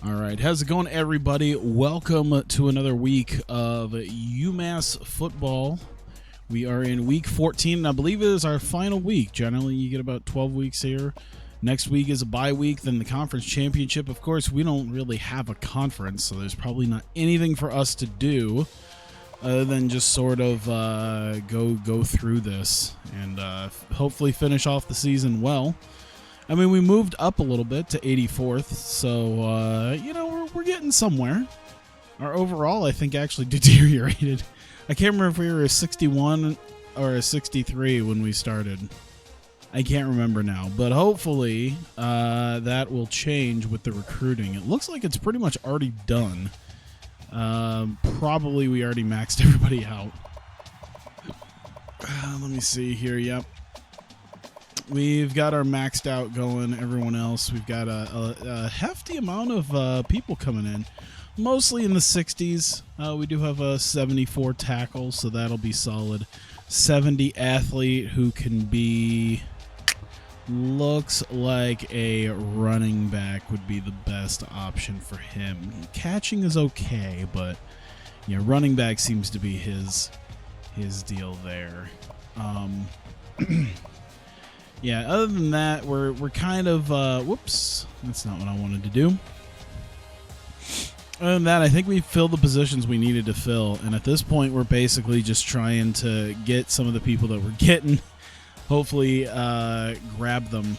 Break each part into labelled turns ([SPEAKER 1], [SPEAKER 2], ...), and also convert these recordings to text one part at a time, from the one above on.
[SPEAKER 1] All right, how's it going, everybody? Welcome to another week of UMass football. We are in week 14, and I believe it is our final week. Generally, you get about 12 weeks here. Next week is a bye week, then the conference championship. Of course, we don't really have a conference, so there's probably not anything for us to do other than just sort of go through this and hopefully finish off the season well. I mean, we moved up a little bit to 84th, so, we're getting somewhere. Our overall, I think, actually deteriorated. I can't remember if we were a 61 or a 63 when we started. I can't remember now, but hopefully that will change with the recruiting. It looks like it's pretty much already done. Probably we already maxed everybody out. Let me see here. Yep. We've got our maxed out going. Everyone else, we've got a hefty amount of people coming in, mostly in the 60s. We do have a 74 tackle, so that'll be solid. 70 athlete who can be, looks like a running back would be the best option for him. Catching is okay, but yeah, running back seems to be his deal there. Yeah, other than that, we're kind of, whoops, that's not what I wanted to do. Other than that, I think we filled the positions we needed to fill, and at this point, we're basically just trying to get some of the people that we're getting, hopefully grab them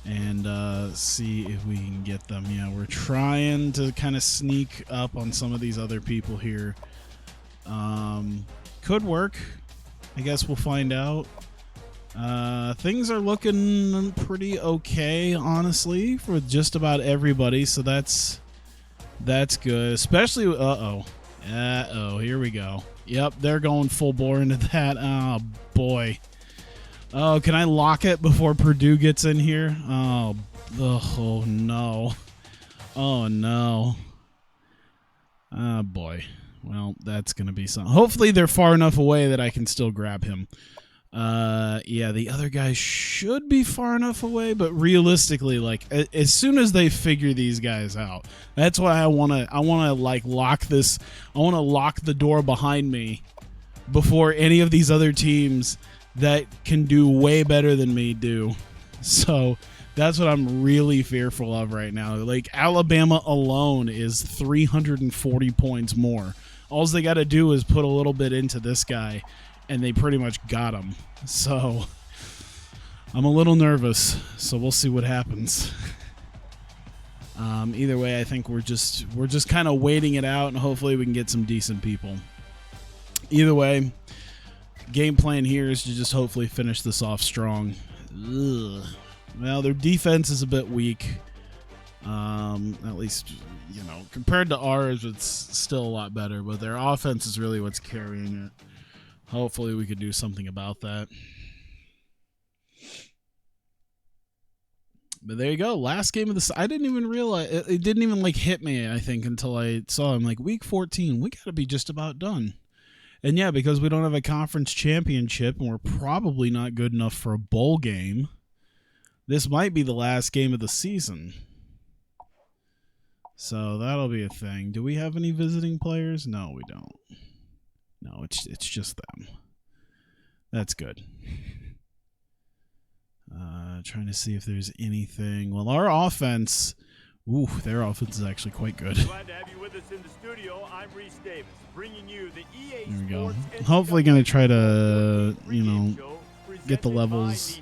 [SPEAKER 1] and see if we can get them. Yeah, we're trying to kind of sneak up on some of these other people here. Could work. I guess we'll find out. Things are looking pretty okay, honestly, for just about everybody, so that's good. Especially, here we go. Yep, they're going full bore into that. Oh, boy. Oh, can I lock it before Purdue gets in here? Oh no. Oh, no. Oh, boy. Well, that's going to be something. Hopefully they're far enough away that I can still grab him. Yeah, the other guys should be far enough away, but realistically, like, as soon as they figure these guys out, that's why I want to like lock this. I want to lock the door behind me before any of these other teams that can do way better than me do. So that's what I'm really fearful of right now. Like, Alabama alone is 340 points more. All they got to do is put a little bit into this guy, and they pretty much got him. So I'm a little nervous, so we'll see what happens. Either way, I think we're just kind of waiting it out, and hopefully we can get some decent people. Either way, game plan here is to just hopefully finish this off strong. Ugh. Well, their defense is a bit weak. At least, compared to ours, it's still a lot better, but their offense is really what's carrying it. Hopefully we could do something about that. But there you go. Last game of the... I didn't even realize... It didn't even, hit me, I think, until I saw him. Week 14, we got to be just about done. And yeah, because we don't have a conference championship, and we're probably not good enough for a bowl game, this might be the last game of the season. So that'll be a thing. Do we have any visiting players? No, we don't. No, it's just them. That's good. Trying to see if there's anything. Well, our offense, their offense is actually quite good.
[SPEAKER 2] Glad to have you with us in the studio. I'm Reese Davis, bringing you the EA
[SPEAKER 1] There we go.
[SPEAKER 2] Sports
[SPEAKER 1] Hopefully going to try to, get the levels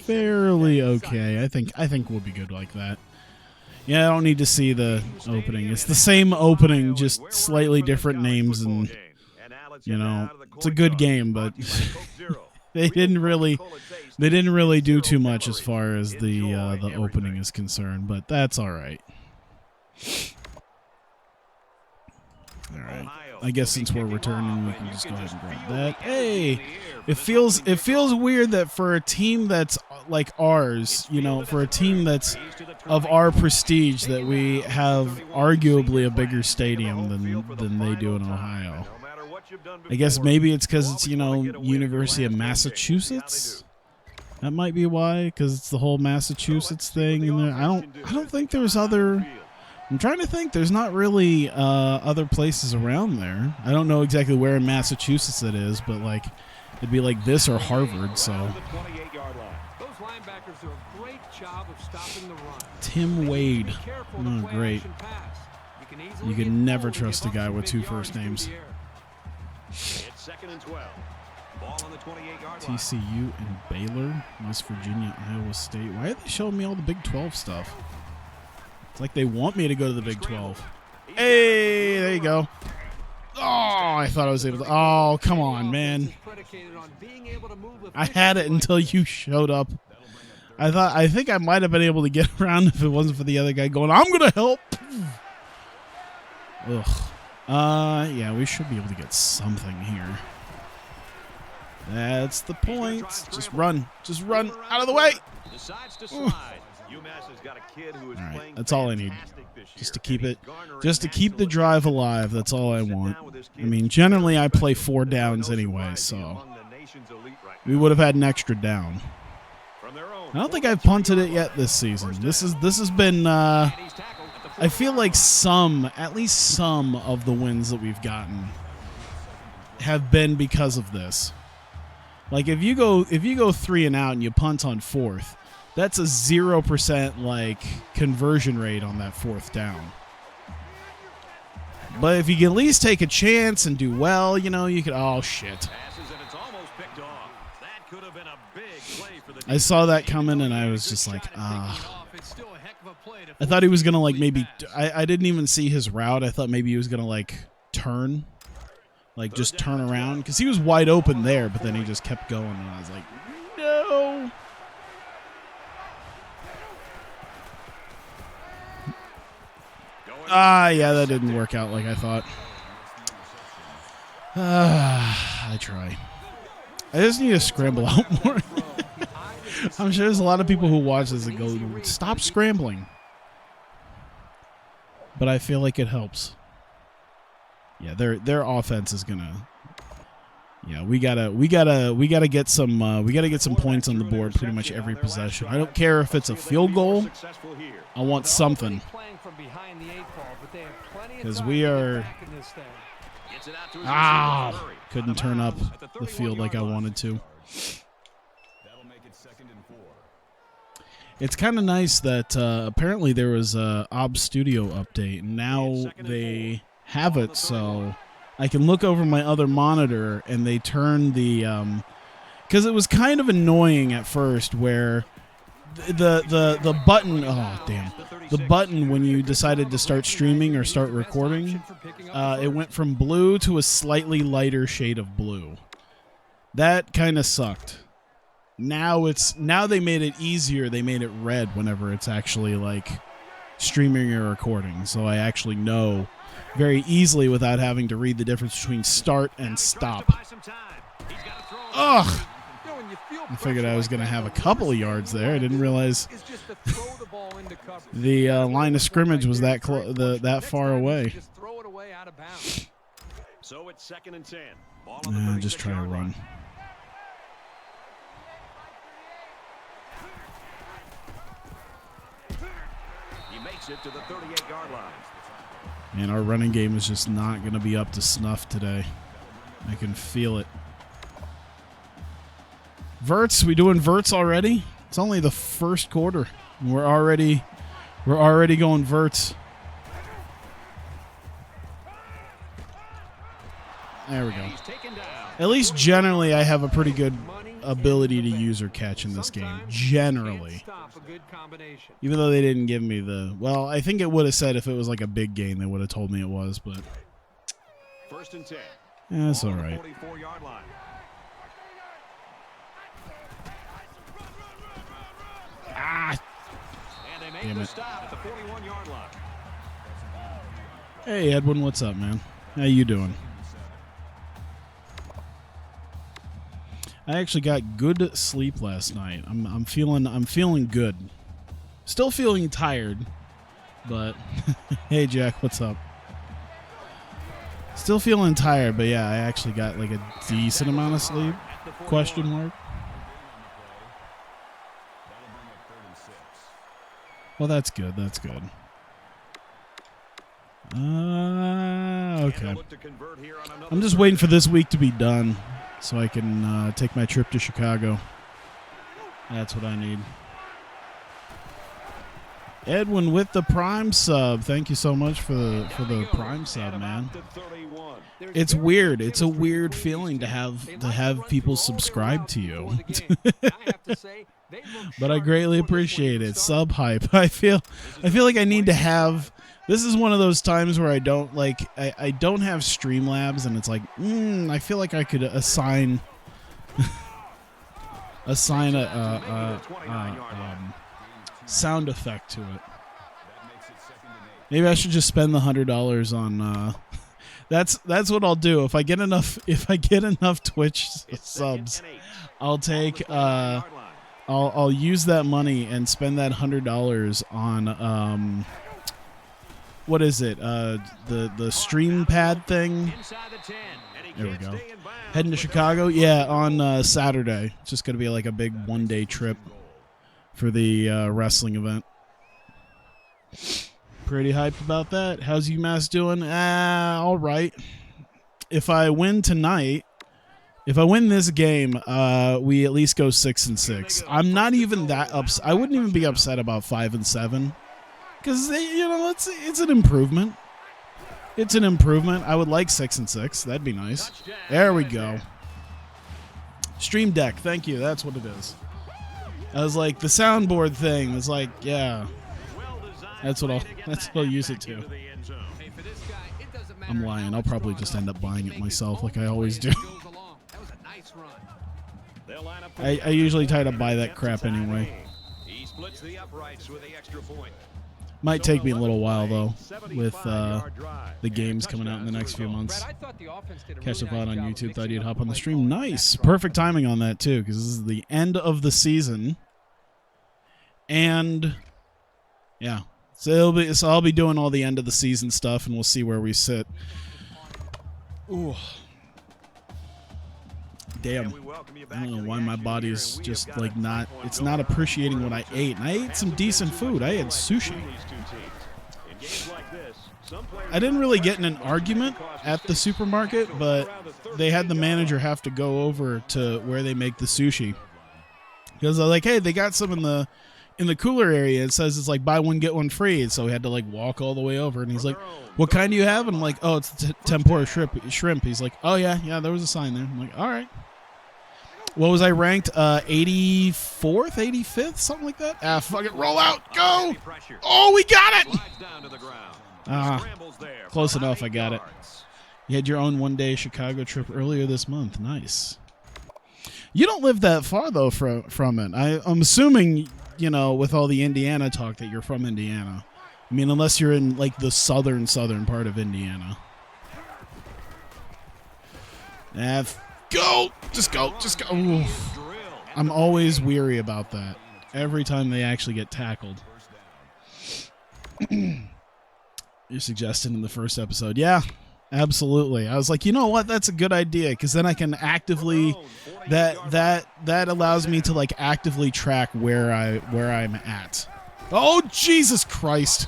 [SPEAKER 1] fairly okay. I think we'll be good like that. Yeah, I don't need to see the opening. It's the same opening, just slightly different names, and it's a good game, but they didn't really do too much as far as the opening is concerned, but that's all right. All right. I guess since we're returning, we can just go ahead and grab that. Hey, it feels weird that for a team that's like ours, for a team that's of our prestige, that we have arguably a bigger stadium than they do in Ohio. I guess maybe it's because it's, University of Massachusetts. That might be why, because it's the whole Massachusetts thing. And I don't think there's other I'm trying to think. There's not really other places around there. I don't know exactly where in Massachusetts it is, but like it'd be like this or Harvard. So
[SPEAKER 3] Those linebackers do a great job of stopping the run.
[SPEAKER 1] Tim Wade. Oh, great. You can never trust a guy with 2 first names.
[SPEAKER 2] It's 2nd and 12. Ball on the 28-yard line.
[SPEAKER 1] TCU and Baylor, West Virginia, Iowa State. Why are they showing me all the Big 12 stuff? It's like they want me to go to the Big 12. Hey, there you go. Oh, I thought I was able to. Oh, come on, man. I had it until you showed up. I think I might have been able to get around if it wasn't for the other guy going, I'm going to help. Ugh. Yeah, we should be able to get something here. That's the point. Just run. Just run out of the way. All right, that's all I need. Just to keep it, just to keep the drive alive. That's all I want. I mean, generally I play 4 downs anyway, so we would have had an extra down. I don't think I've punted it yet this season. This has been. I feel like at least some of the wins that we've gotten have been because of this. Like if you go 3 and out and you punt on 4th, that's a 0% like conversion rate on that 4th down. But if you can at least take a chance and do well, you know, you could. Oh shit! I saw that coming and I was just like, ah. I thought he was gonna like maybe. I didn't even see his route. I thought maybe he was gonna like turn, like just turn around because he was wide open there. But then he just kept going, and I was like, no. Yeah, that didn't work out like I thought. I try. I just need to scramble out more. I'm sure there's a lot of people who watch this and go, stop scrambling. But I feel like it helps. Yeah, their offense is gonna. Yeah, we gotta get some points on the board pretty much every possession. I don't care if it's a field goal. I want something. Because we are. Couldn't turn up the field like I wanted to. It's kind of nice that apparently there was a OB Studio update, and now they have it so I can look over my other monitor and they turn the because it was kind of annoying at first where the button the button when you decided to start streaming or start recording it went from blue to a slightly lighter shade of blue. That kind of sucked. Now they made it easier. They made it red whenever it's actually like streaming or recording. So I actually know very easily without having to read the difference between start and stop. Ugh! I figured I was going to have a couple of yards there. I didn't realize the line of scrimmage was that that far away.
[SPEAKER 2] So it's 2nd and 10.
[SPEAKER 1] Just try to run.
[SPEAKER 2] It to the 38-yard line.
[SPEAKER 1] Man, our running game is just not going to be up to snuff today. I can feel it. Verts, we doing verts already? It's only the first quarter. We're already going verts. There we go. At least generally I have a pretty good ability to use or catch in this game. Generally. Even though they didn't give me the... Well, I think it would have said if it was like a big game, they would have told me it was, but...
[SPEAKER 2] 1st and 10.
[SPEAKER 1] Yeah, that's all right. Damn it. Hey, Edwin, what's up, man? How you doing? I actually got good sleep last night. I'm feeling good. Still feeling tired, but hey Jack, what's up? Still feeling tired, but yeah, I actually got like a decent amount of sleep. Question mark. Well, that's good. That's good. Okay. I'm just waiting for this week to be done so I can take my trip to Chicago. That's what I need. Edwin with the Prime sub. Thank you so much for the Prime sub, man. It's weird. It's a weird feeling to have people subscribe to you. But I greatly appreciate it. Sub hype. I feel like I need to have. This is one of those times where I don't I don't have Streamlabs, and it's like I feel like I could assign a sound effect to it. Maybe I should just spend the $100 on. That's what I'll do if I get enough Twitch subs. I'll take I'll use that money and spend that $100 on what is it? The stream pad thing. There we go. Heading to Chicago, yeah, on Saturday. It's just gonna be like a big one-day trip for the wrestling event. Pretty hyped about that. How's UMass doing? All right. If I win tonight, if I win this game, we at least go 6-6. I'm not even that upset. I wouldn't even be upset about 5-7, because it's an improvement. It's an improvement. I would like 6-6. That'd be nice. There we go. Stream Deck. Thank you. That's what it is. I was like, the soundboard thing is like, yeah. That's what I'll use it to. I'm lying. I'll probably just end up buying it myself like I always do. I usually try to buy that crap anyway. Might take me a little while, though, with the games coming out in the next few months. Catch up on YouTube. Thought you'd hop on the stream. Nice. Perfect timing on that, too, because this is the end of the season. And, yeah. So I'll be doing all the end of the season stuff, and we'll see where we sit. Ooh. Damn. I don't know why my body's just like it's not appreciating what I ate. And I ate some decent food. I had sushi. I didn't really get in an argument at the supermarket, but they had the manager have to go over to where they make the sushi. Because they're like, hey, they got some in the cooler area. It says it's like buy one get one free, and so we had to like walk all the way over. And he's like, "What kind do you have?" And I'm like, "Oh, it's tempura shrimp." He's like, "Oh yeah, there was a sign there." I'm like, "All right." What was I ranked? 84th, 85th, something like that. Fuck it, roll out, go! Oh, we got it. Close enough. I got it. You had your own one-day Chicago trip earlier this month. Nice. You don't live that far though from it. I'm assuming, with all the Indiana talk, that you're from Indiana. I mean, unless you're in like the southern part of Indiana. Go! Just go! Ooh. I'm always weary about that. Every time they actually get tackled. You suggested in the first episode. Yeah, absolutely. I was like, you know what? That's a good idea, because then I can actively that allows me to like actively track where I'm at. Oh, Jesus Christ.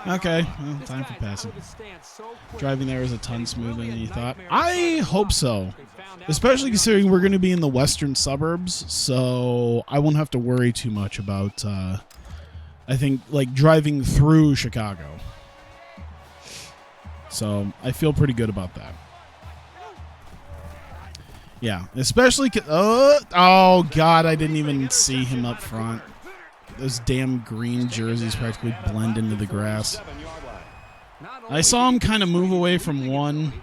[SPEAKER 1] Okay, well, time for passing. Driving there is a ton smoother than you thought. I hope so. Especially considering we're going to be in the western suburbs, so I won't have to worry too much about, I think, like, driving through Chicago. So I feel pretty good about that. Yeah, especially... Oh, God, I didn't even see him up front. Those damn green jerseys practically blend into the grass. I saw him kind of move away from one,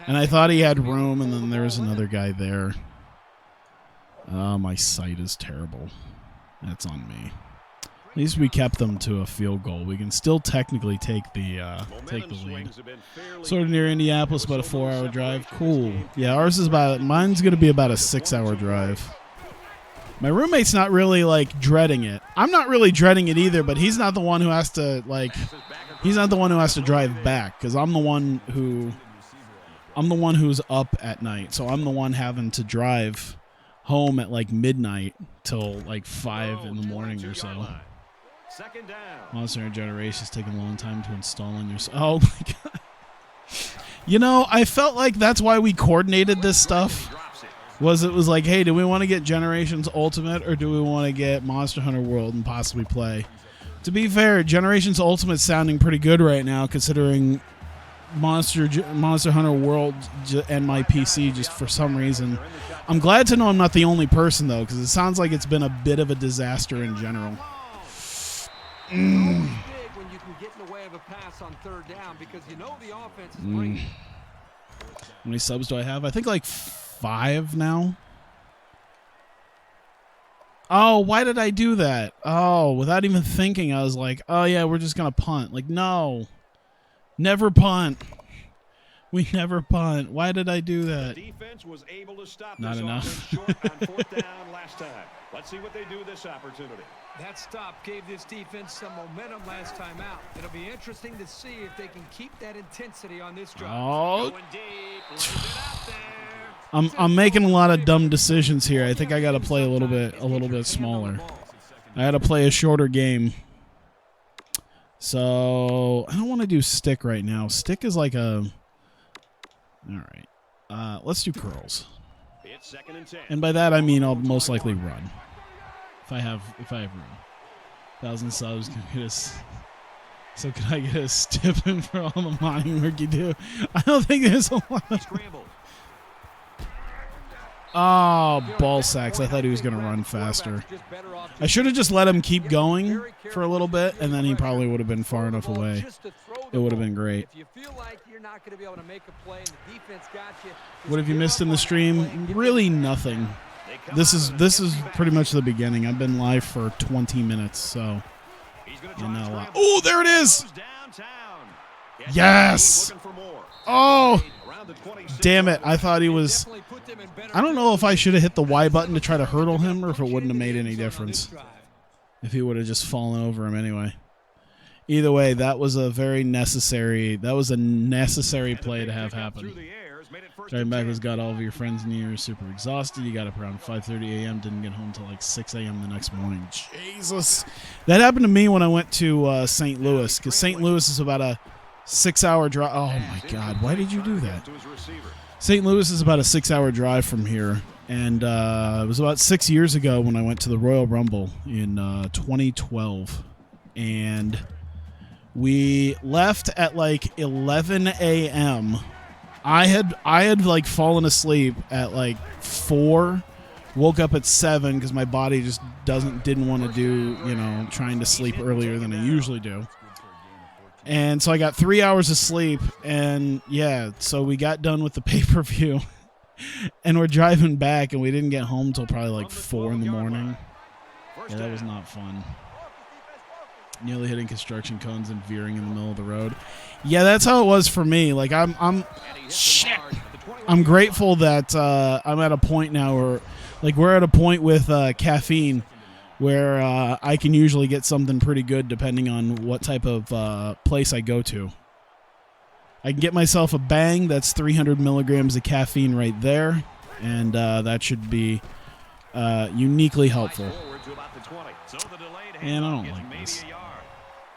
[SPEAKER 1] and I thought he had room, and then there was another guy there. Oh, my sight is terrible. That's on me. At least we kept them to a field goal. We can still technically take the lead. Sort of near Indianapolis, about a 4-hour drive. Cool. Yeah, mine's going to be about a 6-hour drive. My roommate's not really like dreading it. I'm not really dreading it either, but he's not the one who has to drive back, because I'm the one who's up at night. So I'm the one having to drive home at like midnight till like 5 in the morning or so.
[SPEAKER 2] Second down.
[SPEAKER 1] Monster Generations taking a long time to install on your. Oh my god! You know, I felt like that's why we coordinated this stuff. It was like, hey, do we want to get Generations Ultimate or do we want to get Monster Hunter World and possibly play? To be fair, Generations Ultimate's sounding pretty good right now, considering Monster Hunter World and my PC just for some reason. I'm glad to know I'm not the only person, though, because it sounds like it's been a bit of a disaster in general.
[SPEAKER 3] When you can get in the way of a pass on third down because you know the offense is great.
[SPEAKER 1] How many subs do I have? I think like 5 now. Oh, why did I do that? Oh, without even thinking, I was like, oh yeah, we're just going to punt. Like, no. Never punt. We never punt. Why did I do that?
[SPEAKER 2] The defense was able to stop
[SPEAKER 1] Not
[SPEAKER 2] this
[SPEAKER 1] enough.
[SPEAKER 2] offense short on fourth down last time. Let's see what they do this opportunity.
[SPEAKER 3] That stop gave this defense some momentum last time out. It'll be interesting to see if they can keep that intensity on this drive.
[SPEAKER 1] Oh.
[SPEAKER 3] Going deep, lays it out there.
[SPEAKER 1] I'm making a lot of dumb decisions here. I think I got to play a little bit smaller. I got to play a shorter game. So I don't want to do stick right now. Stick is like a. All right. Let's do curls.
[SPEAKER 2] It's 2nd and 10.
[SPEAKER 1] And by that I mean I'll most likely run. If I have room. 1,000 subs can get us. So can I get a stipend for all the mining work you do? I don't think there's a lot of.
[SPEAKER 2] Scramble.
[SPEAKER 1] Oh, ball sacks. I thought he was going to run faster. I should have just let him keep going for a little bit, and then he probably would have been far enough away. It would have been great. What have you missed in the stream? Really nothing. This is pretty much the beginning. I've been live for 20 minutes, so you know. Oh, there it is! Yes! Oh! Damn it. I thought he was. I don't know if I should have hit the Y button to try to hurdle him or if it wouldn't have made any difference. If he would have just fallen over him anyway. Either way, that was a very necessary. That was a necessary play to have happen. Driving backwards, got all of your friends and you're super exhausted. You got up around 5:30 a.m. Didn't get home till like 6 a.m. the next morning. Jesus. That happened to me when I went to St. Louis, because St. Louis is about a 6-hour drive. Oh my God! Why did you do that? St. Louis is about a 6-hour drive from here, and it was about 6 years ago when I went to the Royal Rumble in 2012, and we left at like 11 a.m. I had like fallen asleep at like 4, woke up at 7 because my body just didn't want to do, trying to sleep earlier than I usually do. And so I got 3 hours of sleep, and yeah, so we got done with the pay-per-view, and we're driving back, and we didn't get home till probably like 4 in the morning. Yeah, that was not fun. Nearly hitting construction cones and veering in the middle of the road. Yeah, that's how it was for me. Like I'm grateful that I'm at a point now where, like, we're at a point with caffeine where I can usually get something pretty good depending on what type of place I go to. I can get myself a Bang, that's 300 milligrams of caffeine right there, and that should be uniquely helpful. And I don't like this.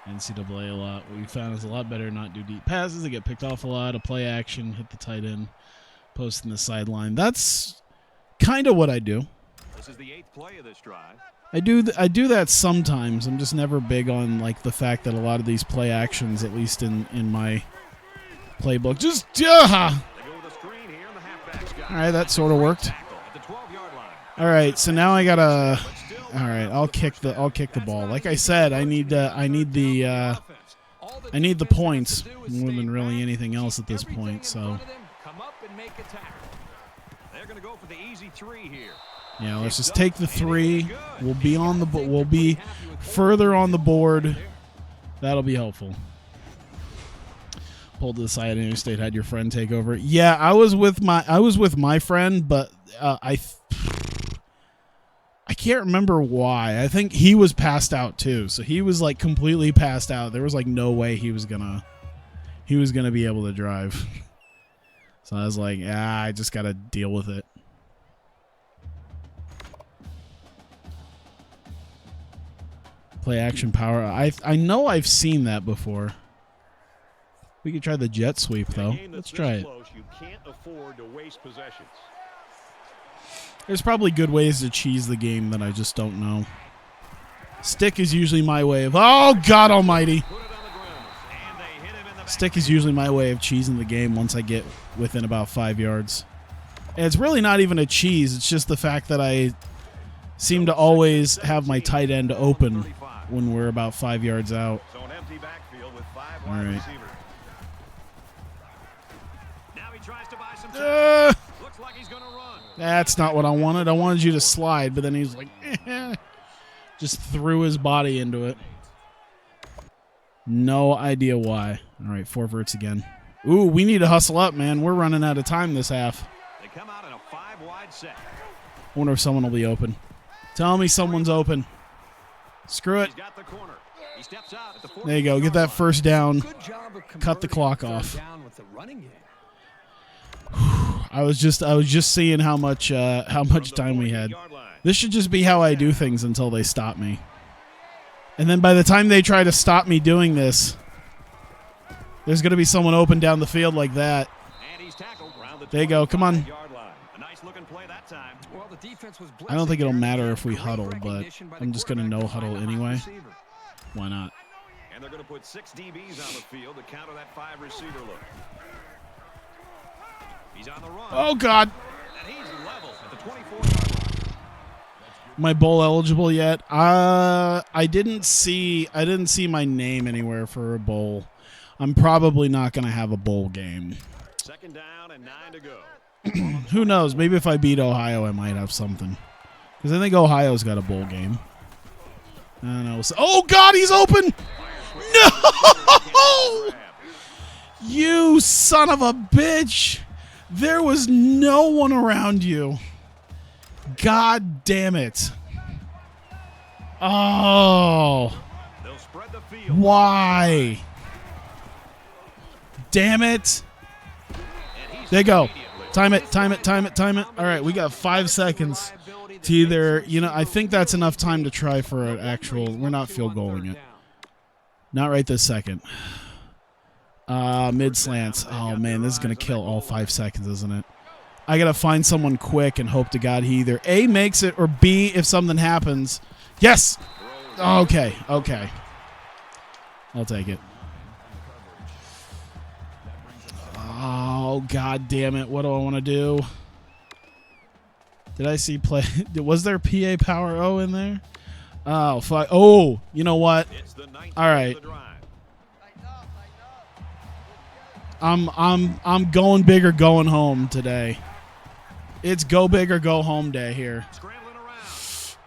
[SPEAKER 1] NCAA a lot. What we found is a lot better not do deep passes. They get picked off a lot, a play action, hit the tight end, post in the sideline. That's kind of what I do.
[SPEAKER 2] This is the 8th play of this drive.
[SPEAKER 1] I do that sometimes. I'm just never big on like the fact that a lot of these play actions, at least in my playbook, just all right. That sort of worked. All right, so now I gotta. All right, I'll kick the ball. Like I said, I need the points more than really anything else at this point. So.
[SPEAKER 2] They're going to go for the easy 3 here.
[SPEAKER 1] Yeah, let's just take the 3. We'll be on the we'll be further on the board. That'll be helpful. Pulled to the side of interstate, had your friend take over. Yeah, I was with my friend, but I can't remember why. I think he was passed out too. So he was like completely passed out. There was like no way he was gonna be able to drive. So I was like, I just gotta deal with it. Play action power. I know I've seen that before. We could try the jet sweep, though. Let's try it.
[SPEAKER 2] You can't afford to waste possessions.
[SPEAKER 1] There's probably good ways to cheese the game that I just don't know. Stick is usually my way of... Oh, God almighty. Stick is usually my way of cheesing the game once I get within about 5 yards. And it's really not even a cheese. It's just the fact that I seem to always have my tight end open when we're about 5 yards out.
[SPEAKER 2] So an empty backfield with 5
[SPEAKER 1] All
[SPEAKER 2] wide
[SPEAKER 1] right.
[SPEAKER 2] receivers. Now he tries to buy some time. Looks like he's going to run.
[SPEAKER 1] That's not what I wanted. I wanted you to slide, but then he's like, just threw his body into it. No idea why. All right, 4 verts again. Ooh, we need to hustle up, man. We're running out of time this half.
[SPEAKER 2] They come out in a 5-wide set.
[SPEAKER 1] I wonder if someone will be open. Tell me someone's open. Screw it.
[SPEAKER 2] He's got the corner. He steps out at the
[SPEAKER 1] There you go. Get that first down.
[SPEAKER 3] Good job of
[SPEAKER 1] Cut the
[SPEAKER 3] converting
[SPEAKER 1] clock
[SPEAKER 3] third
[SPEAKER 1] off.
[SPEAKER 3] down with the running game.
[SPEAKER 1] I was just seeing how much time we had. This should just be how I do things until they stop me. And then by the time they try to stop me doing this, there's going to be someone open down the field like that.
[SPEAKER 2] And he's tackled around the
[SPEAKER 1] There you go. Come on.
[SPEAKER 2] 25-yard line. A nice looking play that time.
[SPEAKER 3] Well, the defense was
[SPEAKER 1] I don't think it'll
[SPEAKER 3] blessed
[SPEAKER 1] matter
[SPEAKER 3] there.
[SPEAKER 1] if we
[SPEAKER 3] Great
[SPEAKER 1] huddle, but
[SPEAKER 3] recognition by the
[SPEAKER 1] I'm just going to no
[SPEAKER 3] quarterback
[SPEAKER 1] huddle
[SPEAKER 3] find the hot
[SPEAKER 1] anyway.
[SPEAKER 3] receiver.
[SPEAKER 1] Why not?
[SPEAKER 2] And they're going to put 6 DBs on the field to counter that 5 receiver look. He's on the run.
[SPEAKER 1] Oh, God.
[SPEAKER 2] And he's level at the 24-yard line.
[SPEAKER 1] Am I bowl eligible yet? I didn't see my name anywhere for a bowl. I'm probably not going to have a bowl game.
[SPEAKER 2] 2nd down and 9 to go.
[SPEAKER 1] Who knows? Maybe if I beat Ohio, I might have something. Because I think Ohio's got a bowl game. I don't know. Oh, God, he's open! No! You son of a bitch! There was no one around you. God damn it. Oh.
[SPEAKER 2] They'll spread the field.
[SPEAKER 1] Why? Damn it. There you go. Time it, time it, time it, time it. All right, we got 5 seconds to either, I think that's enough time to try for an actual, we're not field goaling it. Not right this second. Mid slants. Oh, man, this is going to kill all 5 seconds, isn't it? I got to find someone quick and hope to God he either A, makes it, or B, if something happens. Yes! Okay, okay. I'll take it. Oh, God damn it. What do I want to do? Did I see play? Was there PA Power O in there? Oh, fuck. Oh, you know what? All right. I'm going big or going home today. It's go big or go home day here.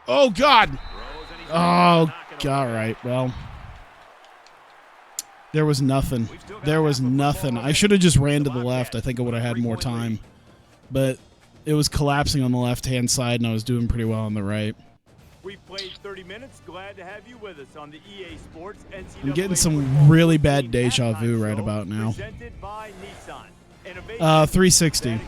[SPEAKER 1] Oh, God. Oh, all right. Well, there was nothing. There was nothing. I should have just ran to the left. I think I would have had more time. But it was collapsing on the left-hand side, and I was doing pretty well on the right.
[SPEAKER 4] We've played 30 minutes. Glad to have you with us on the EA Sports NCAA.
[SPEAKER 1] I'm getting some really bad deja vu right about now.
[SPEAKER 4] Presented by Nissan.
[SPEAKER 1] 360.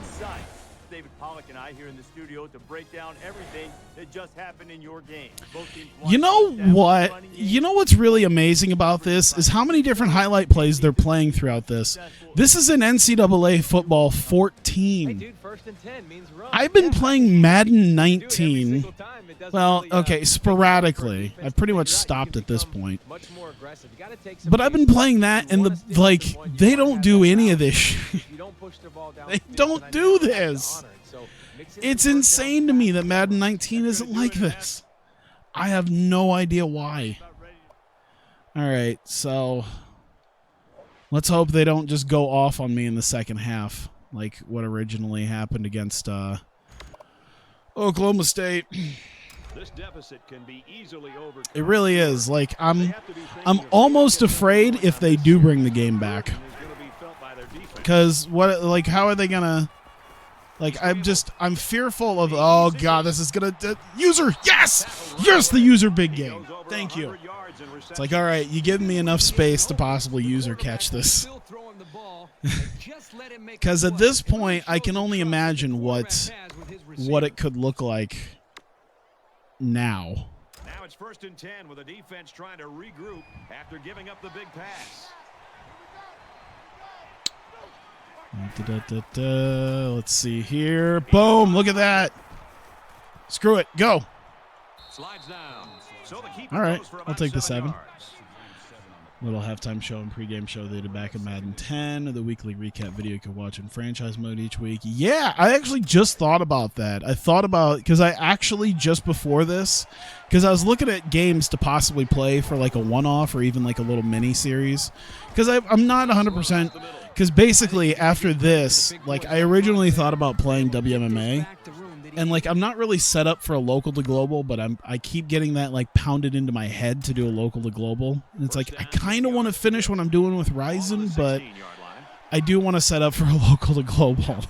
[SPEAKER 4] David Pollock and I here in the studio to break down everything that just happened in your game. Both teams
[SPEAKER 1] You know what? You know what's really amazing about this is how many different highlight plays they're playing throughout this. This is an NCAA football 14. I've been playing Madden 19. Well, okay, sporadically. I've pretty much stopped at this point. But I've been playing that, and they don't do any of this shit. They don't do this. It's insane to me that Madden 19 isn't like this. I have no idea why. All right, so let's hope they don't just go off on me in the second half, like what originally happened against Oklahoma State.
[SPEAKER 2] This deficit can be easily overcome.
[SPEAKER 1] It really is. Like I'm almost afraid if they do bring the game back. Because how are they gonna? I'm fearful of. Oh God, this is gonna user. Yes, the user big game. Thank you. It's like, all right, you give me enough space to possibly user catch this. Because at this point, I can only imagine what it could look like now.
[SPEAKER 2] Now it's 1st and 10 with the defense trying to regroup after giving up the big pass.
[SPEAKER 1] Let's see here. Boom. Look at that. Screw it. Go.
[SPEAKER 2] Slides down. So the keeper
[SPEAKER 1] All right.
[SPEAKER 2] goes for
[SPEAKER 1] I'll
[SPEAKER 2] about
[SPEAKER 1] take the
[SPEAKER 2] 7
[SPEAKER 1] 7.
[SPEAKER 2] yards.
[SPEAKER 1] Little halftime show and pregame show they did back in Madden 10. The weekly recap video you can watch in franchise mode each week. Yeah, I actually just thought about that. I thought about, because I actually just before this, because I was looking at games to possibly play for like a one-off or even like a little mini series. Because I'm not 100%, because basically after this, like I originally thought about playing WMMA. And like I'm not really set up for a local to global, but I keep getting that like pounded into my head to do a local to global. And it's like I kind of want to finish what I'm doing with Ryzen, but I do want to set up for a local to global.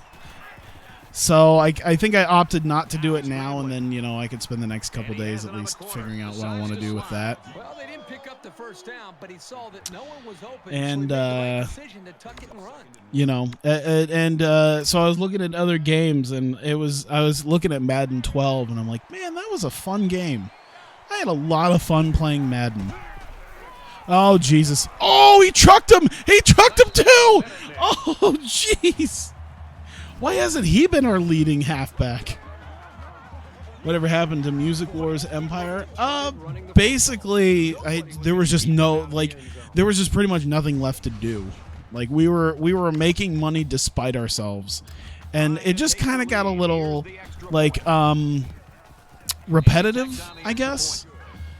[SPEAKER 1] So I think I opted not to do it now, and then I could spend the next couple days at least figuring out what I want to do with that.
[SPEAKER 3] Well, they didn't pick up the first down, but he saw that no one was open.
[SPEAKER 1] And
[SPEAKER 3] so he made the right decision to tuck it and run.
[SPEAKER 1] So I was looking at other games, and I was looking at Madden 12, and I'm like, man, that was a fun game. I had a lot of fun playing Madden. Oh Jesus! Oh, he trucked him! He trucked him too! Oh jeez! Why hasn't he been our leading halfback? Whatever happened to Music Wars Empire? Basically, there was just pretty much nothing left to do. Like we were making money despite ourselves, and it just kind of got a little like repetitive, I guess.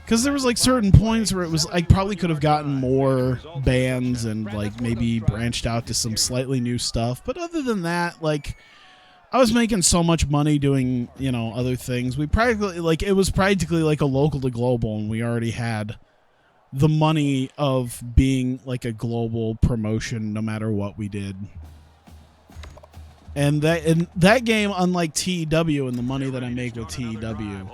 [SPEAKER 1] Because there was like certain points where it was I probably could have gotten more bands and like maybe branched out to some slightly new stuff. But other than that, like I was making so much money doing, other things. It was practically like a local to global, and we already had the money of being like a global promotion no matter what we did. And that game, unlike TEW and the money that I make with TEW,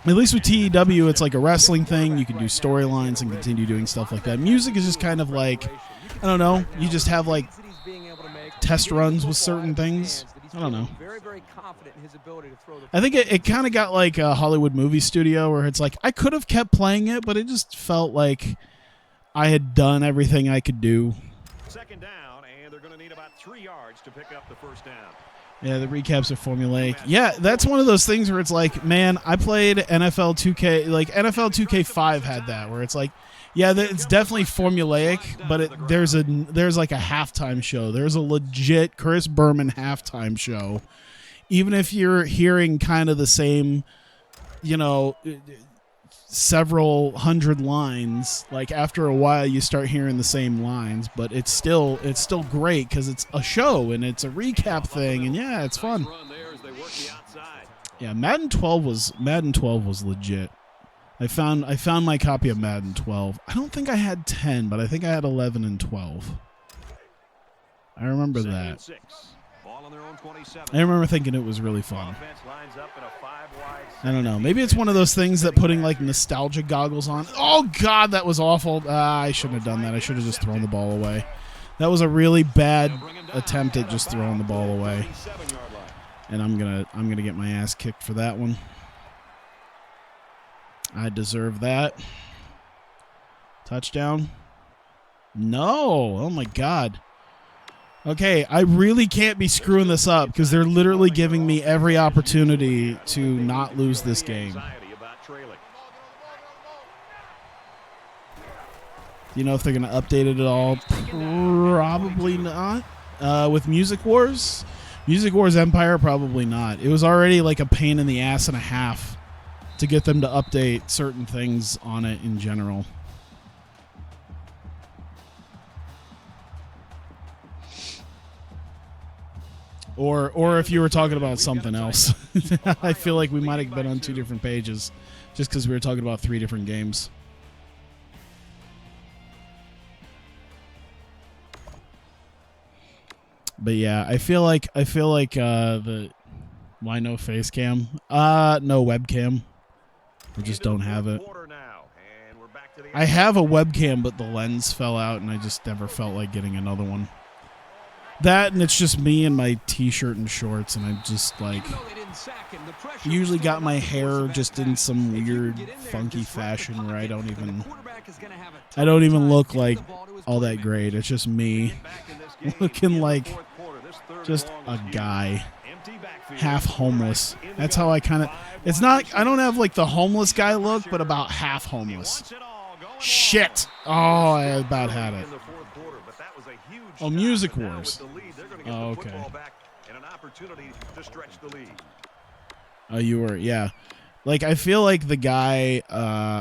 [SPEAKER 1] at least with TEW, it's like a wrestling thing. You can do storylines and continue doing stuff like that. Music is just kind of like, I don't know, you just have like test runs with certain things. I don't know. I think it kind of got like a Hollywood movie studio where it's like I could have kept playing it, but it just felt like I had done everything I could do.
[SPEAKER 2] 2nd down, and they're going to need about 3 yards to pick up the 1st down.
[SPEAKER 1] Yeah, the recaps are formulaic. Yeah, that's one of those things where it's like, man, I played NFL 2K, like NFL 2K5 had that, where it's like, yeah, it's definitely formulaic, but there's like a halftime show. There's a legit Chris Berman halftime show. Even if you're hearing kind of the same, several hundred lines, like after a while you start hearing the same lines, but it's still great because it's a show and it's a recap thing, and yeah, it's fun. Yeah, Madden 12 was legit. I found my copy of Madden 12. I don't think I had 10, but I think I had 11 and 12. I remember that. I remember thinking it was really fun. I don't know. Maybe it's one of those things that putting like nostalgia goggles on. Oh God, that was awful. I shouldn't have done that. I should have just thrown the ball away. That was a really bad attempt at just throwing the ball away. And I'm gonna get my ass kicked for that one. I deserve that. Touchdown. No. Oh my God. Okay, I really can't be screwing this up because they're literally giving me every opportunity to not lose this game. Do you know if they're going to update it at all? Probably not. With Music Wars? Music Wars Empire? Probably not. It was already like a pain in the ass and a half to get them to update certain things on it in general. Or if you were talking about something else. I feel like we might have been on 2 different pages just because we were talking about 3 different games. But yeah, I feel like the why no face cam? No webcam. I just don't have it. I have a webcam, but the lens fell out and I just never felt like getting another one. That, and it's just me in my t-shirt and shorts, and I'm just like, usually got my hair just in some weird, funky fashion where I don't even look like all that great. It's just me looking like just a guy, half homeless. That's how I kind of. It's not. I don't have like the homeless guy look, but about half homeless. Shit! Oh, I about had it. Oh, Music Wars. Oh, okay. Oh, you were, yeah. Like, I feel like the guy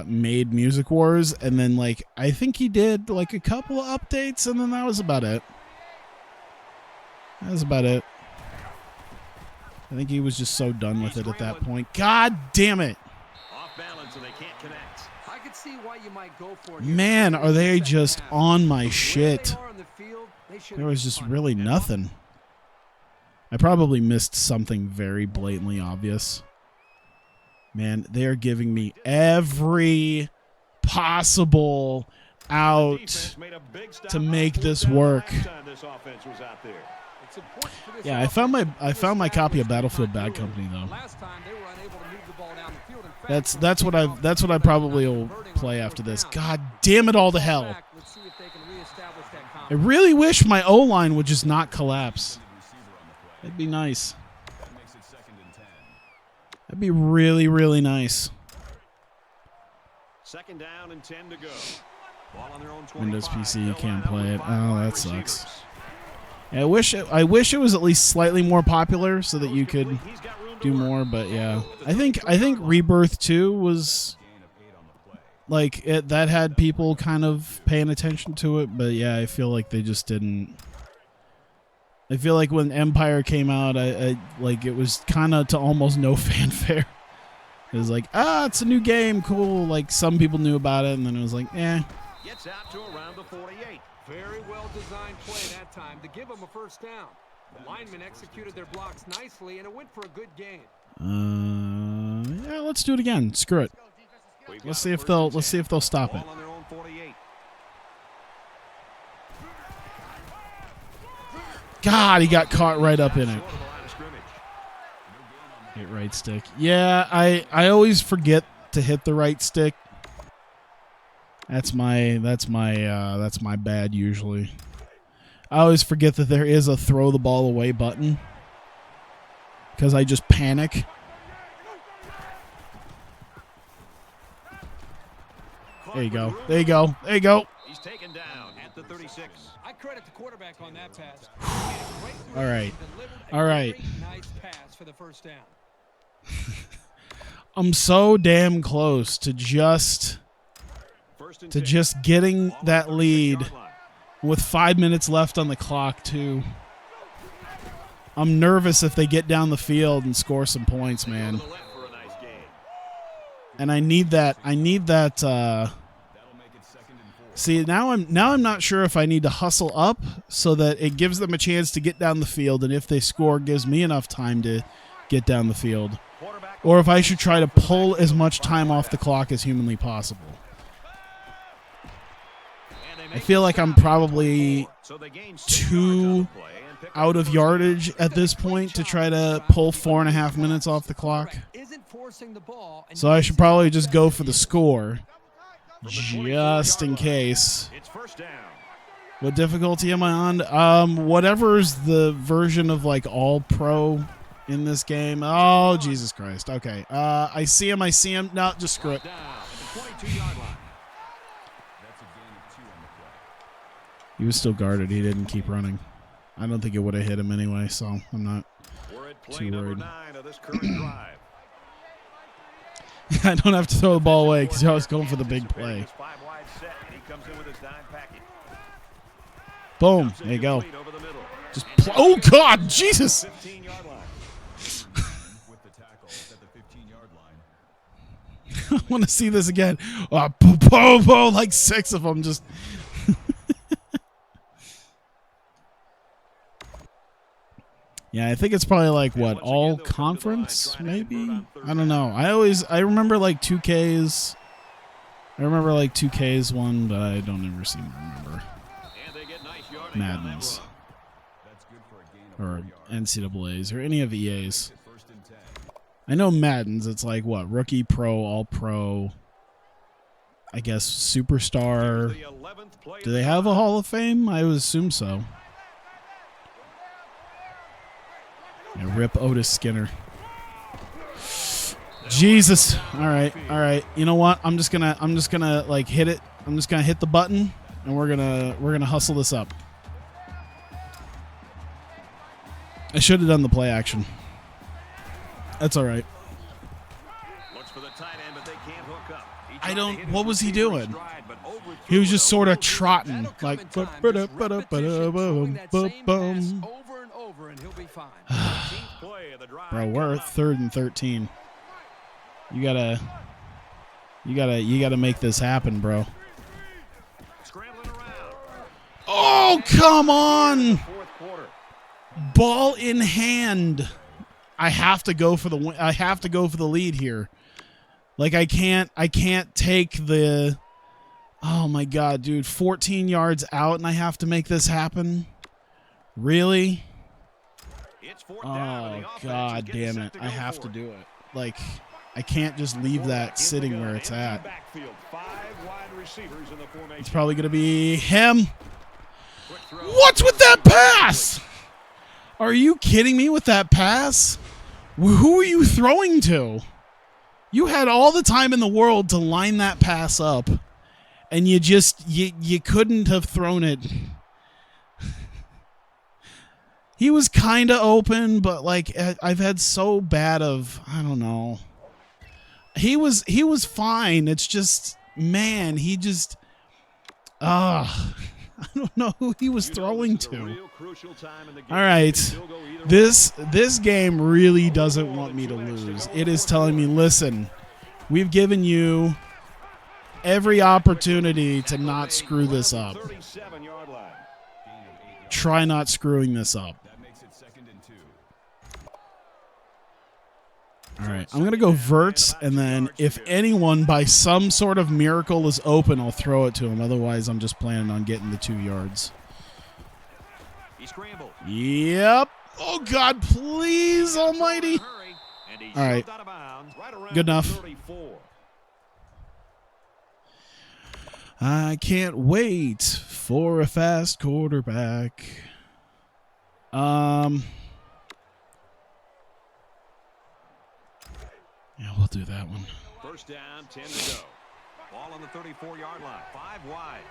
[SPEAKER 1] made Music Wars, and then, like, I think he did, like, a couple of updates, and then that was about it. That was about it. I think he was just so done with it at that point. God damn it! Man, are they just on my shit. There was just really nothing. I probably missed something very blatantly obvious. Man, they are giving me every possible out to make this work. Yeah, I found my copy of Battlefield Bad Company though. That's what I probably will play after this. God damn it all to hell. I really wish my O-line would just not collapse. That'd be nice. That'd be really, really nice.
[SPEAKER 2] Second down and 10 to go. Ball on their own 25.
[SPEAKER 1] Windows PC, you can't play it. Oh, that sucks. Yeah, I wish it was at least slightly more popular so that you could do more, but yeah. I think Rebirth 2 was like that had people kind of paying attention to it, but yeah, I feel like they just didn't. I feel like when Empire came out, I like it was kind of to almost no fanfare. It was like, it's a new game, cool. Like some people knew about it, and then it was like, eh.
[SPEAKER 2] Gets out to around the 48.
[SPEAKER 3] Very well designed play that time to give them a first down. The linemen executed their blocks nicely, and it went for a good gain.
[SPEAKER 1] Yeah, let's do it again. Screw it. Let's see if they'll stop it. God, he got caught right up in it. Hit right stick. Yeah, I always forget to hit the right stick. That's my bad usually. I always forget that there is a throw the ball away button because I just panic. There you go. There you go. There you go.
[SPEAKER 2] He's taken down at the 36.
[SPEAKER 3] I credit the quarterback on that pass.
[SPEAKER 1] All right. All right.
[SPEAKER 3] Nice pass for the first down.
[SPEAKER 1] I'm so damn close to just getting that lead with 5 minutes left on the clock too. I'm nervous if they get down the field and score some points, man. And I need that. See, now I'm not sure if I need to hustle up so that it gives them a chance to get down the field, and if they score, gives me enough time to get down the field, or if I should try to pull as much time off the clock as humanly possible. I feel like I'm probably too out of yardage at this point to try to pull 4.5 minutes off the clock. So I should probably just go for the score, just in case. What difficulty am I on? Whatever's the version of like all pro in this game. Oh, Jesus Christ. Okay. I see him. No, just screw it. He was still guarded. He didn't keep running. I don't think it would have hit him anyway, so I'm not too worried. I don't have to throw the ball away because I was going for the big play. Boom. There you go. Just oh, God. Jesus. I want to see this again. Like 6 of them just. Yeah, I think it's probably like what, all conference maybe? I don't know. I remember like 2Ks. I remember like 2Ks one, but I don't ever seem to remember Madden's. or NCAAs or any of EA's. I know Madden's, it's like, what, rookie, pro, all-pro, I guess superstar. Do they have a Hall of Fame? I would assume so. Yeah, rip Otis Skinner. Jesus. All right. You know what? I'm just gonna like hit it. I'm just gonna hit the button, and we're gonna hustle this up. I should have done the play action. That's all right. I don't. What was he doing? He was just sort of trotting, like. Bro, we're at 3rd and 13. You gotta make this happen, bro. Oh, come on! Ball in hand. I have to go for the win. I have to go for the lead here. Like I can't take the. Oh my god, dude! 14 yards out, and I have to make this happen. Really? Oh god, damn it! I have to do it. Like I can't just leave that sitting where it's at. It's probably gonna be him. What's with that pass? Are you kidding me with that pass? Who are you throwing to? You had all the time in the world to line that pass up, and you couldn't have thrown it. He was kind of open, but like I've had so bad of, I don't know. He was fine. It's just, man, he just I don't know who he was throwing to. All right. This game really doesn't want me to lose. It is telling me, listen, we've given you every opportunity to not screw this up. Try not screwing this up. All right, I'm going to go verts, and then if anyone by some sort of miracle is open, I'll throw it to him. Otherwise, I'm just planning on getting the 2 yards. Yep. Oh, God, please, almighty. All right. Good enough. I can't wait for a fast quarterback. Yeah, we'll do that one.
[SPEAKER 2] First down, 10 to go. Ball on the 34-yard line. 5 wide.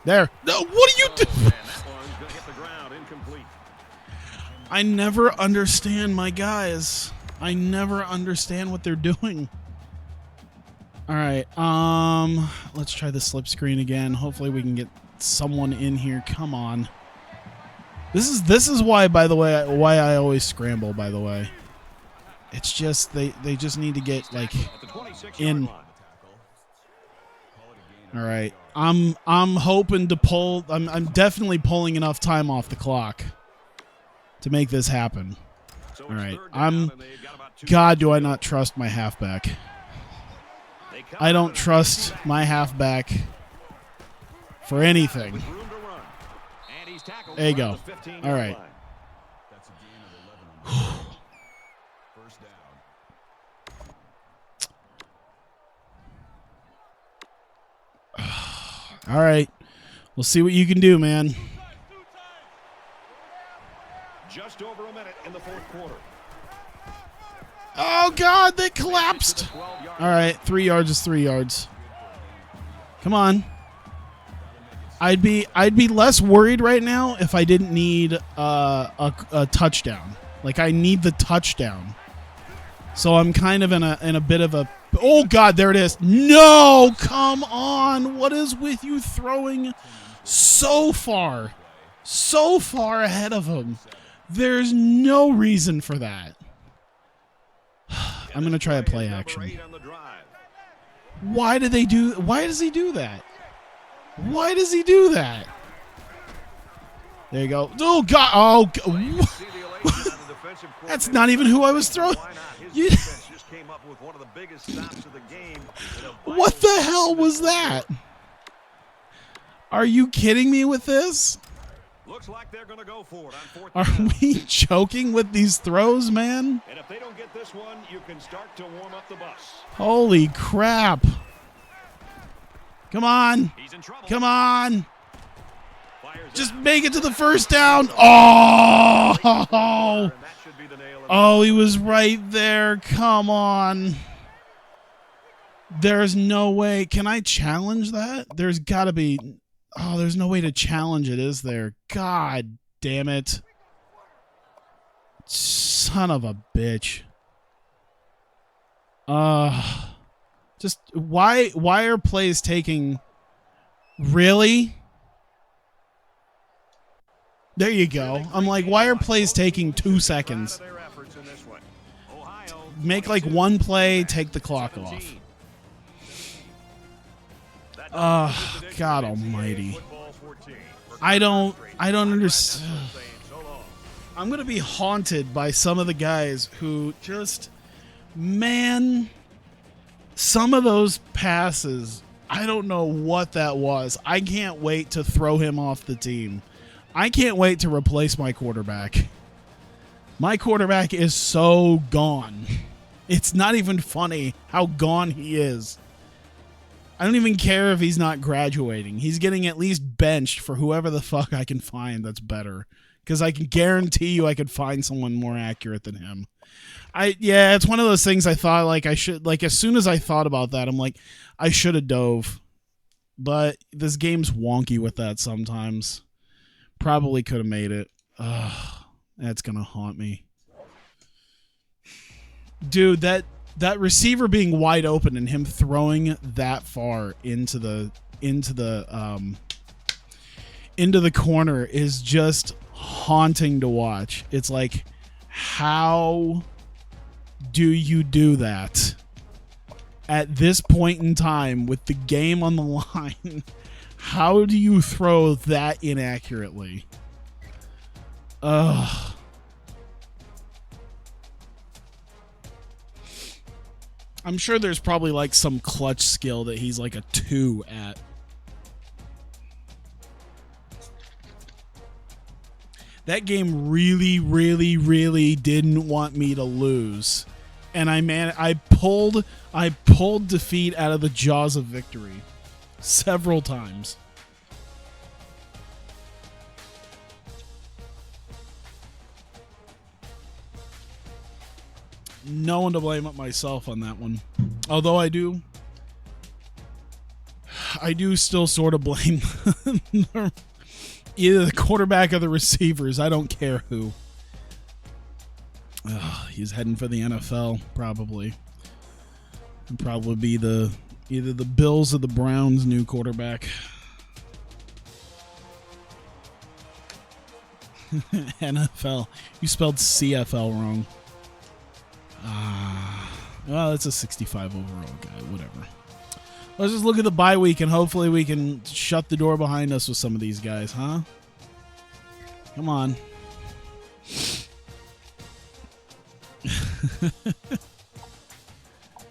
[SPEAKER 1] There. No, what are you doing?
[SPEAKER 2] And that one's going to hit the ground, incomplete.
[SPEAKER 1] I never understand my guys. I never understand what they're doing. All right. Let's try the slip screen again. Hopefully we can get someone in here. Come on. This is why, by the way, why I always scramble, by the way. It's just they just need to get like in. All right. I'm hoping to pull. I'm definitely pulling enough time off the clock to make this happen. All right. God, do I not trust my halfback? I don't trust my halfback for anything. There you go. All right. All right. We'll see what you can do, man.
[SPEAKER 2] Just over a minute in the fourth quarter.
[SPEAKER 1] Oh, God, they collapsed. All right, 3 yards is 3 yards. Come on. I'd be less worried right now if I didn't need a touchdown. Like I need the touchdown. So I'm kind of in a bit of a. Oh God, there it is. No, come on. What is with you throwing so far ahead of him? There's no reason for that. I'm gonna try a play action. Why does he do that? Why does he do that? There you go. Oh, God. Oh, that's not even who I was throwing. What the hell was that? Are you kidding me with this?
[SPEAKER 2] Looks like they're going to go for it on 4th
[SPEAKER 1] Are
[SPEAKER 2] down.
[SPEAKER 1] we joking with these throws, man?
[SPEAKER 2] And if they don't get this one, you can start to warm up the bus.
[SPEAKER 1] Holy crap. Come on.
[SPEAKER 2] He's in trouble.
[SPEAKER 1] Come on.
[SPEAKER 2] Fires
[SPEAKER 1] Just
[SPEAKER 2] out.
[SPEAKER 1] make it to the first down. Oh.
[SPEAKER 2] And that should be the nail in the
[SPEAKER 1] Oh, he was right there. Come on. There's no way. Can I challenge that? There's got to be. Oh, there's no way to challenge it, is there? God damn it. Son of a bitch. Just why are plays taking really? There you go. I'm like, why are plays taking 2 seconds?
[SPEAKER 2] Proud of their efforts in this one. Ohio,
[SPEAKER 1] Make like
[SPEAKER 2] 22,
[SPEAKER 1] one play, take the clock
[SPEAKER 2] 17.
[SPEAKER 1] off.
[SPEAKER 2] That
[SPEAKER 1] Oh,
[SPEAKER 2] does it
[SPEAKER 1] God
[SPEAKER 2] for NCAA
[SPEAKER 1] almighty.
[SPEAKER 2] football 14.
[SPEAKER 1] I don't
[SPEAKER 2] I'm
[SPEAKER 1] understand.
[SPEAKER 2] saying so long.
[SPEAKER 1] I'm going to be haunted by some of the guys who just, man, some of those passes, I don't know what that was. I can't wait to throw him off the team. I can't wait to replace my quarterback. My quarterback is so gone. It's not even funny how gone he is. I don't even care if he's not graduating. He's getting at least benched for whoever the fuck I can find that's better. Because I can guarantee you I could find someone more accurate than him. Yeah, it's one of those things I thought like I should, like as soon as I thought about that, I'm like, I should have dove. But this game's wonky with that sometimes. Probably could have made it. Ugh, that's going to haunt me. Dude, that receiver being wide open and him throwing that far into the corner is just haunting to watch. It's like, how do you do that at this point in time with the game on the line? How do you throw that inaccurately? Ugh. I'm sure there's probably like some clutch skill that he's like a 2 at. That game really, really, really didn't want me to lose. And I pulled defeat out of the jaws of victory several times. No one to blame but myself on that one. Although I do still sort of blame either the quarterback or the receivers. I don't care who. He's heading for the NFL, probably. He'll probably be either the Bills or the Browns' new quarterback. NFL. You spelled CFL wrong. Well, it's a 65 overall guy. Whatever. Let's just look at the bye week and hopefully we can shut the door behind us with some of these guys, huh? Come on.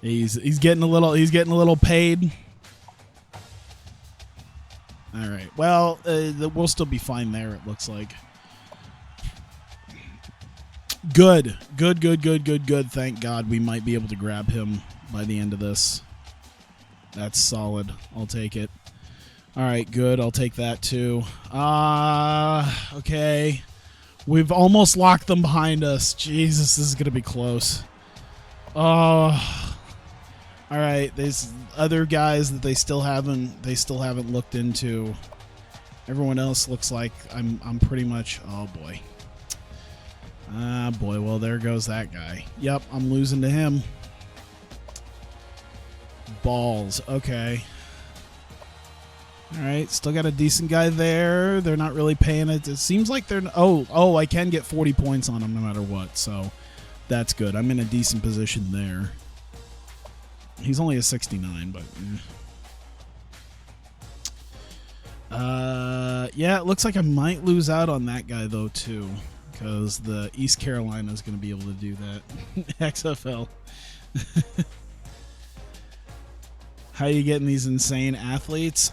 [SPEAKER 1] He's getting a little paid. All right. Well, we'll still be fine there. It looks like. Good. Thank God we might be able to grab him by the end of this. That's solid. I'll take it. All right, good. I'll take that too. Okay. We've almost locked them behind us. Jesus, this is going to be close. All right, there's other guys that they still haven't looked into. Everyone else looks like I'm pretty much, oh boy. Boy, well, there goes that guy. Yep, I'm losing to him. Balls. Okay. All right, still got a decent guy there. They're not really paying it. It seems like they're... Oh, I can get 40 points on him no matter what, so that's good. I'm in a decent position there. He's only a 69, but... Yeah, it looks like I might lose out on that guy, though, too. Because the East Carolina is going to be able to do that. XFL. How you getting these insane athletes?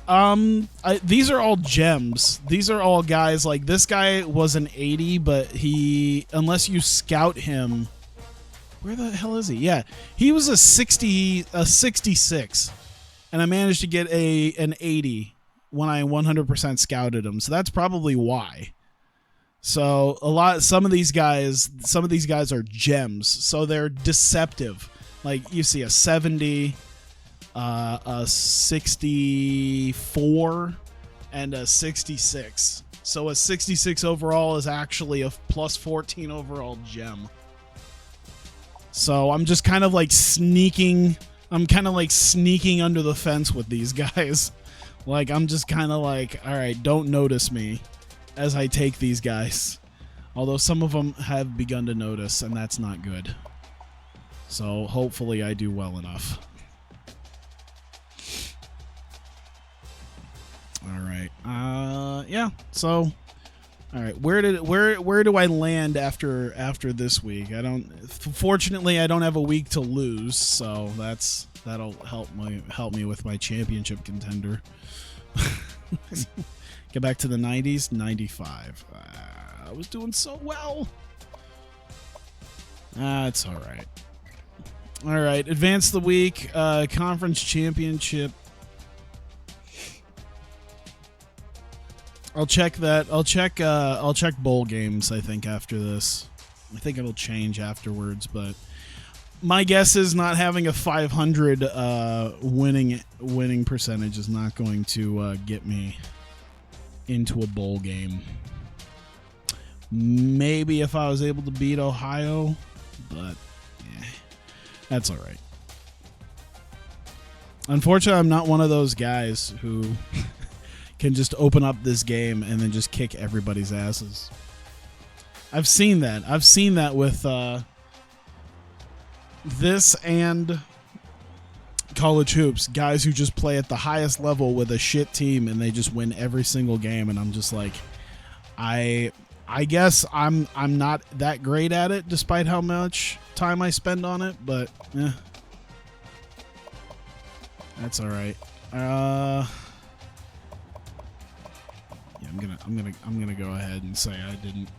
[SPEAKER 1] These are all gems. These are all guys like this guy was an 80, but he, unless you scout him, where the hell is he? Yeah, he was a 66, and I managed to get an 80 when I 100% scouted him. So that's probably why. So some of these guys are gems. So they're deceptive. Like you see a 70. A 64 and a 66. So a 66 overall is actually a plus 14 overall gem. So I'm just kind of like sneaking. I'm kind of like sneaking under the fence with these guys. Like I'm just kind of like, all right, don't notice me as I take these guys. Although some of them have begun to notice, and that's not good. So hopefully I do well enough. All right. Yeah. So, all right. Where do I land after this week? Fortunately, I don't have a week to lose, so that'll help me with my championship contender. Get back to the 90s, 95. I was doing so well. It's all right. All right. Advance the week. Conference championship. I'll check that. I'll check bowl games, I think, after this. I think it'll change afterwards, but my guess is not having a 500 winning percentage is not going to get me into a bowl game. Maybe if I was able to beat Ohio, but that's all right. Unfortunately, I'm not one of those guys who can just open up this game and then just kick everybody's asses. I've seen that. I've seen that with this and college hoops. Guys who just play at the highest level with a shit team and they just win every single game. And I'm just like, I guess I'm not that great at it, despite how much time I spend on it. But that's all right. I'm gonna go ahead and say I didn't.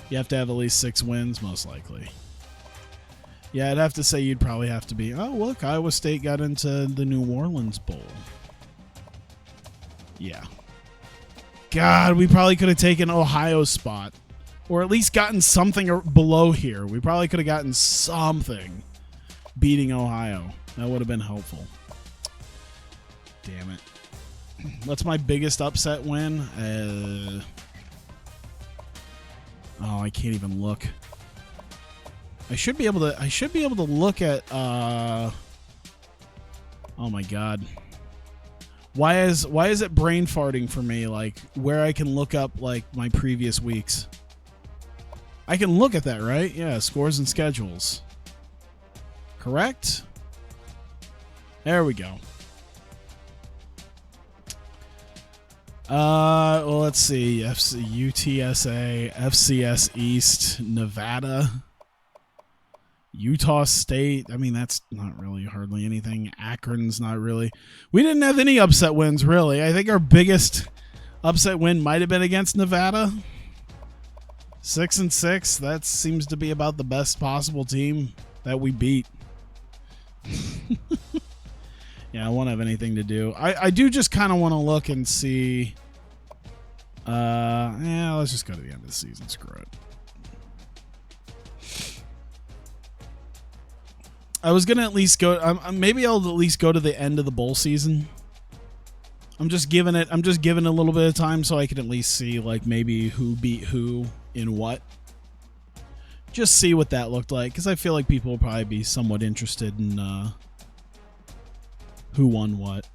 [SPEAKER 1] You have to have at least 6 wins, most likely. Yeah, I'd have to say you'd probably have to be. Oh, look, Iowa State got into the New Orleans Bowl. Yeah. God, we probably could have taken Ohio's spot, or at least gotten something below here. We probably could have gotten something beating Ohio. That would have been helpful. Damn it. What's my biggest upset win? I can't even look. I should be able to look at oh my god. Why is it brain farting for me, like where I can look up like my previous weeks? I can look at that, right? Yeah, scores and schedules. Correct? There we go. Well, let's see. UTSA, FCS East, Nevada, Utah State. I mean, that's not really hardly anything. Akron's not really. We didn't have any upset wins, really. I think our biggest upset win might have been against Nevada. 6-6. That seems to be about the best possible team that we beat. Yeah, I won't have anything to do. I do just kind of want to look and see. Yeah, let's just go to the end of the season. Screw it. I was gonna at least go. Maybe I'll at least go to the end of the bowl season. I'm just giving a little bit of time so I can at least see like maybe who beat who in what. Just see what that looked like, because I feel like people will probably be somewhat interested in who won what.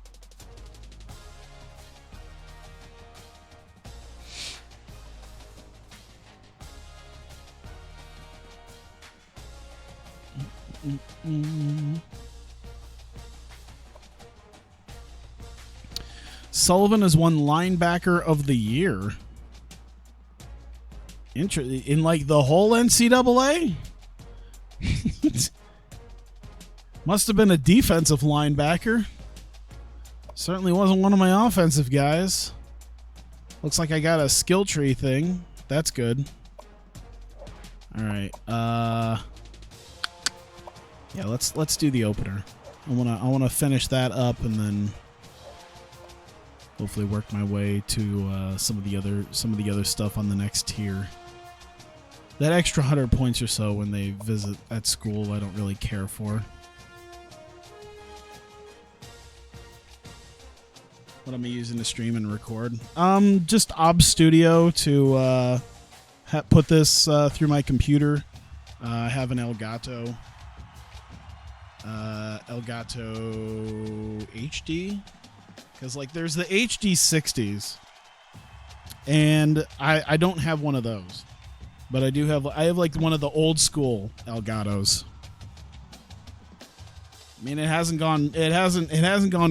[SPEAKER 1] Sullivan has won linebacker of the year. In like the whole NCAA? Must have been a defensive linebacker. Certainly wasn't one of my offensive guys. Looks like I got a skill tree thing. That's good. All right. Yeah, let's do the opener. I wanna finish that up and then hopefully work my way to some of the other stuff on the next tier. That extra 100 points or so when they visit at school, I don't really care for. What am I using to stream and record? Just Ob Studio to put this through my computer. I have an Elgato HD, because like there's the HD 60s, and I don't have one of those, but I have like one of the old school Elgatos. I mean, it hasn't gone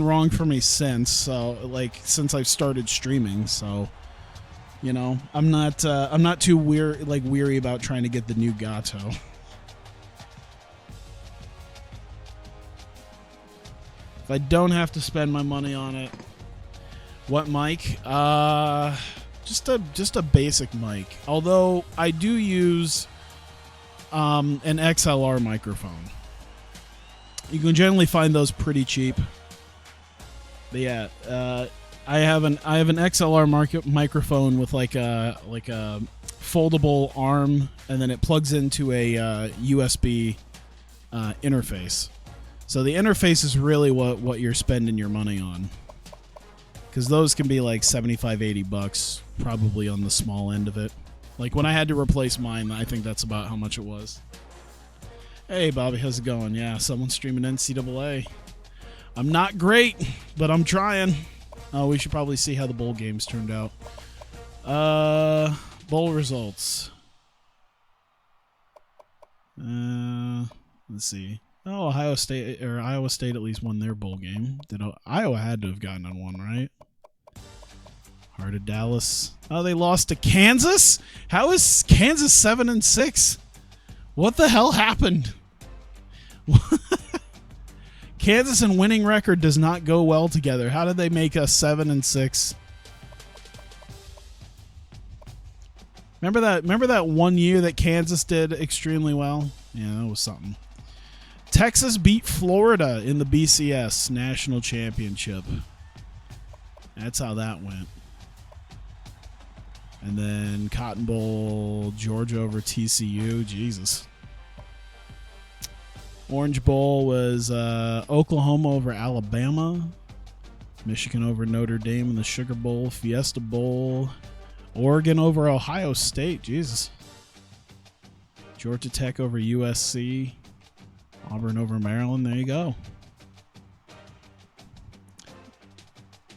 [SPEAKER 1] wrong for me since I've started streaming. So, you know, I'm not too weary about trying to get the new Gato. If I don't have to spend my money on it, what mic? Just a basic mic. Although I do use an XLR microphone. You can generally find those pretty cheap. But yeah, I have an XLR microphone with like a foldable arm, and then it plugs into a USB interface. So the interface is really what you're spending your money on, because those can be like $75-$80, probably on the small end of it. Like when I had to replace mine, I think that's about how much it was. Hey, Bobby, how's it going? Yeah, someone's streaming NCAA. I'm not great, but I'm trying. Oh, we should probably see how the bowl games turned out. Bowl results. Let's see. Oh, Iowa State at least won their bowl game. Iowa had to have gotten on one, right? Heart of Dallas. Oh, they lost to Kansas? How is Kansas 7-6? What the hell happened? Kansas and winning record does not go well together. How did they make us 7-6? Remember that one year that Kansas did extremely well? Yeah, that was something. Texas beat Florida in the BCS National Championship. That's how that went. And then Cotton Bowl, Georgia over TCU. Jesus. Orange Bowl was Oklahoma over Alabama. Michigan over Notre Dame in the Sugar Bowl. Fiesta Bowl. Oregon over Ohio State. Jesus. Georgia Tech over USC. Auburn over Maryland. There you go.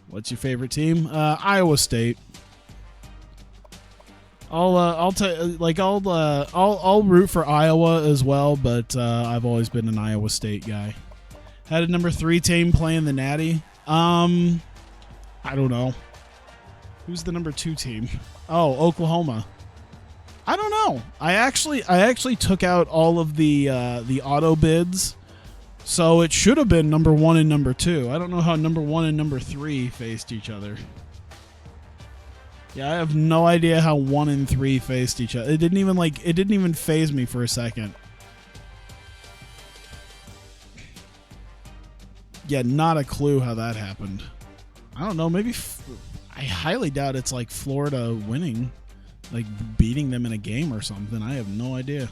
[SPEAKER 1] What's your favorite team? Iowa State. I'll root for Iowa as well, but I've always been an Iowa State guy. Had a number 3 team playing the Natty. I don't know. Who's the number 2 team? Oh, Oklahoma. I don't know. I actually took out all of the auto bids, so it should have been number 1 and number 2. I don't know how number 1 and number 3 faced each other. Yeah, I have no idea how 1 and 3 faced each other. It didn't even faze me for a second. Yeah, not a clue how that happened. I don't know. Maybe I highly doubt it's like Florida winning, like beating them in a game or something. I have no idea.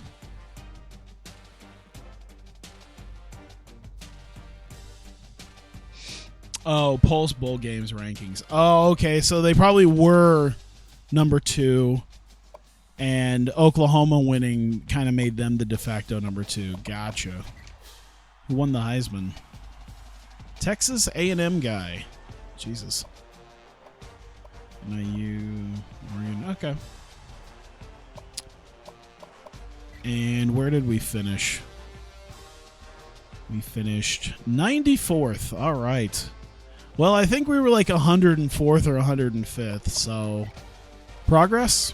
[SPEAKER 1] Oh, Pulse Bowl Games rankings. Oh, okay. So they probably were number 2, and Oklahoma winning kind of made them the de facto number 2. Gotcha. Who won the Heisman? Texas A&M guy. Jesus. Okay. And where did we finish? We finished 94th. All right. Well, I think we were like 104th or 105th, so progress.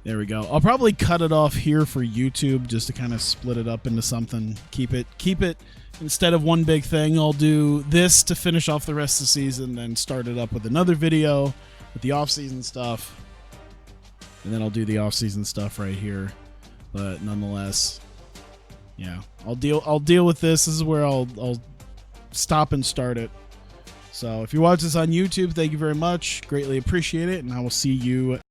[SPEAKER 1] There we go. I'll probably cut it off here for YouTube just to kind of split it up into something. Keep it instead of one big thing. I'll do this to finish off the rest of the season, then start it up with another video with the off-season stuff. And then I'll do the off-season stuff right here. But nonetheless, yeah, I'll deal with this. This is where I'll stop and start it. So if you watch this on YouTube, thank you very much. Greatly appreciate it, and I will see you